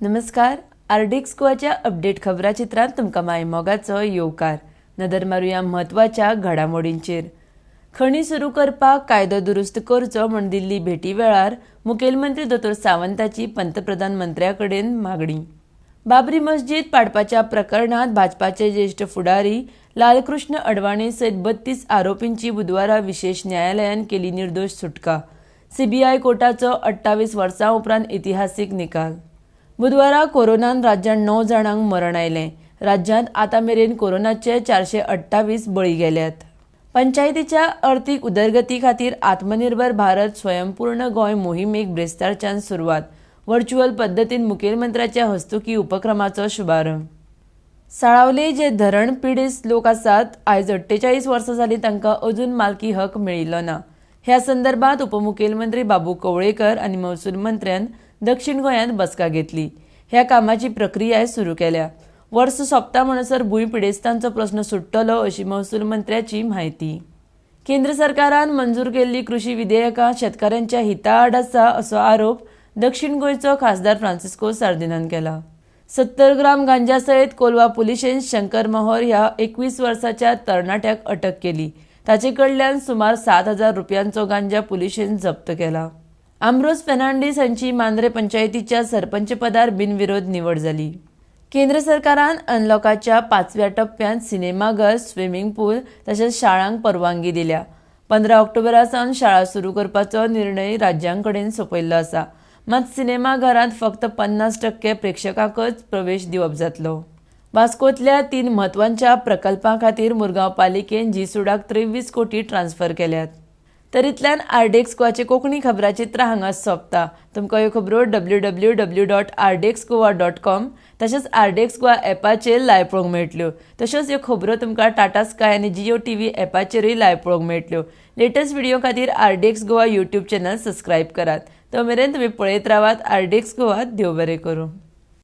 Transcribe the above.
नमस्कार. RDX गोवाच्या update खबराचित्रांत तुमकां माय मोगाचो येवकार. नदर मारुया म्हत्वाच्या घडामोडींचेर. खणी सुरू करपाक कायदो दुरुस्त करचो म्हूण दिल्ली भेटी वेळार मुखेलमंत्री दोतोर सावंताची पंतप्रधान मंत्र्या कडेन मागणी. बाबरी मस्जिद पाडपाच्या प्रकरणात भाजपाचे ज्येष्ठ फुडारी लालकृष्ण अडवाणी सयत 32 आरोपींची बुधवारा विशेष न्यायालयान केली निर्दोष सुटका. सीबीआय कोर्टाचो 28 वर्सां उपरांत इतिहासीक निकाल. बुधवारा कोरोनान राज्यांत 9 जाणांक मरण आयलें. राज्यांत आतां मेरेन कोरोनाचे 428 बळी गेल्यात. पंचायतीच्या अर्थीक उदरगती खातीर आत्मनिर्भर भारत स्वयंपूर्ण गोंय मोहिमेक ब्रेस्तारच्यान सुरवात. व्हर्च्युअल पद्दतीन मुखेलमंत्र्याच्या हस्तुकी उपक्रमाचो शुभारंभ. साळावले जे धरण पिडीत लोक आसात, आयज 48 वर्सां जालीं तांकां अजून मालकी हक मेळिल्लो ना. ह्या संदर्भात उपमुखेलमंत्री बाबू कवळेकर आनी महसूल मंत्र्यान दक्षिण गोंयांत बसका घेतली. ह्या कामाची प्रक्रियाय सुरू केल्या. वर्स सोंपता म्हणसर भूंय पिडेस्तांचो प्रस्न सुट्टलो अशी महसूल मंत्र्याची म्हायती. केंद्र सरकारान मंजूर केल्ली कृषी विधेयकां शेतकाऱ्यांच्या हिता आड आसा असो आरोप दक्षिण गोंयचो खासदार फ्रांसिस्को सार्दिनान केला. 70 ग्राम गांजा सयत कोलवा पुलिशेन शंकर मोहोर ह्या 21 वर्साच्या तरणाट्याक अटक केली. ताचे कडल्यान सुमार 7,000 रुपयांचो गांजा पुलिशेन जप्त केला. आम्ब्रोस फेर्नांडीस हांची मांद्रे पंचायतीच्या सरपंच पदार बिनविरोध निवड जाली. केंद्र सरकारान अनलॉकाच्या 5व्या टप्प्यांत सिनेमाघर, स्विमींग पूल तशेंच शाळांक परवानगी दिल्या. 15 ऑक्टोबरा सावन शाळा सुरू करपाचो निर्णय राज्यांकडेन सोपयल्लो आसा. मात सिनेमाघरांत फक्त 50% प्रेक्षकांकच प्रवेश दिवप जातलो. वास्कोंतल्या 3 म्हत्वाच्या प्रकल्पां खातीर मुरगांव पालिकेन जीसुडाक 23 कोटी ट्रान्स्फर केल्यात. तरींतल्यान आरडीएक्स गोवाचे कोंकणी खबराचित्र हांगाच सोंपता. तुमकां ह्यो खबरो www.rdxgoa.com तशेंच आरडीएक्स गोवा ॲपाचेर लायव्ह पळोवंक मेळटल्यो. तशेंच ह्यो खबरो तुमकां टाटा स्काय आनी जियो टीव्ही ॲपाचेरूय लायव्ह पळोवंक मेळटल्यो. लेटस्ट व्हिडिओ खातीर RDX Goa YouTube channel subscribe करात. तो मेरेन तुमी पळयत रावात आरडीएक्स गोवा. देव बरें करूं.